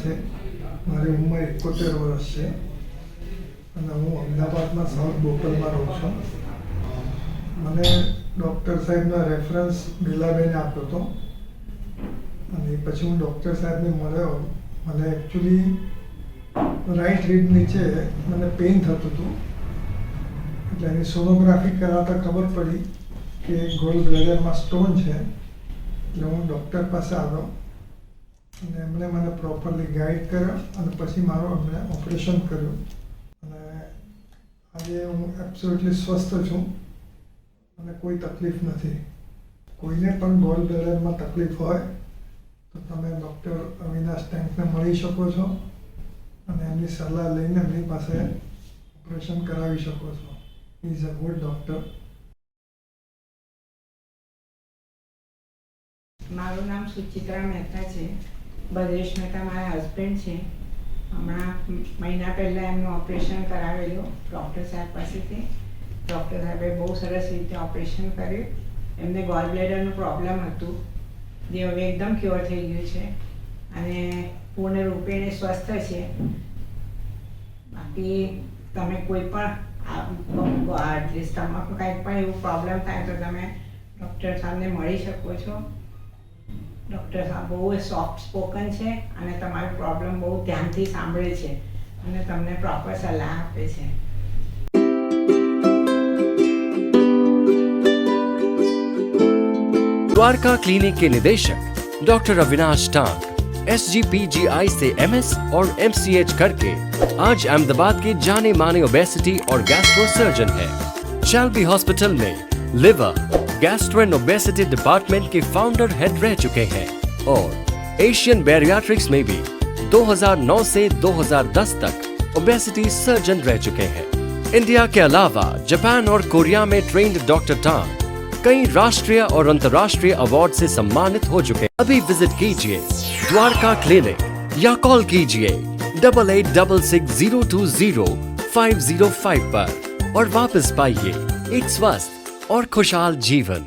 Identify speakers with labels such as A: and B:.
A: છે. મારી ઉંમર 71 વર્ષ છે અને હું અમદાવાદમાં સાઉથ બોપલમાં રહું છું. મને ડૉક્ટર સાહેબનો રેફરન્સ બિલાબેને આપ્યો હતો અને પછી હું ડૉક્ટર સાહેબને મળ્યો. મને એકચ્યુઅલી રાઈટ રીબ નીચે મને પેઇન થતું હતું, એટલે એની સોનોગ્રાફી કરાવતા ખબર પડી કે ગોલ બ્લેડરમાં સ્ટોન છે. એટલે હું ડૉક્ટર પાસે આવ્યો અને એમણે મને પ્રોપરલી ગાઈડ કર્યો અને પછી મારું એમણે ઓપરેશન કર્યું અને આજે હું એબ્સોલ્યુટલી સ્વસ્થ છું અને કોઈ તકલીફ નથી. કોઈને પણ ગોલ બ્લેડરમાં તકલીફ હોય તો તમે ડૉક્ટર અવિનાશ ટેન્કને મળી શકો છો અને એમની સલાહ લઈને એમની પાસે ઓપરેશન કરાવી શકો છો. He is a good doctor.
B: મારું નામ સુચિત્રા મહેતા છે. ભદ્રેશ મહેતા મારા હસબન્ડ છે. હમણાં મહિના પહેલાં એમનું ઓપરેશન કરાવેલું ડૉક્ટર સાહેબ પાસેથી. ડૉક્ટર સાહેબે બહુ સરસ રીતે ઓપરેશન કર્યું. એમને ગોલ બ્લેડરનું પ્રોબ્લેમ હતું, જે હવે એકદમ ક્યોર થઈ ગયું છે અને પૂર્ણ રૂપે સ્વસ્થ છે. બાકી તમે કોઈ પણ સ્ટમકમાં કંઈ પણ એવું પ્રોબ્લેમ થાય તો તમે ડૉક્ટર સાહેબને મળી શકો છો. ડૉક્ટર સાહેબ બહુ સોફ્ટ સ્પોકન છે અને તમારો પ્રોબ્લેમ બહુ ધ્યાનથી સાંભળે છે અને તમને પ્રોપર સલાહ આપે છે.
C: द्वारका क्लिनिक के निदेशक डॉक्टर अविनाश टांग SGPGI से MS और MCH करके आज अहमदाबाद के जाने माने ओबेसिटी और गैस्ट्रो सर्जन है. शैल्बी हॉस्पिटल में liver, gastro and obesity department के फाउंडर हेड रह चुके हैं और एशियन बैरियाट्रिक्स में भी 2009 से 2010 तक ओबेसिटी सर्जन रह चुके हैं. इंडिया के अलावा जापान और कोरिया में ट्रेंड डॉक्टर टांग कई राष्ट्रीय और अंतर्राष्ट्रीय अवार्ड से सम्मानित हो चुके हैं. अभी विजिट कीजिए द्वारका क्लिनिक या कॉल कीजिए 8866020505 पर और वापस पाइए एक स्वस्थ और खुशहाल जीवन.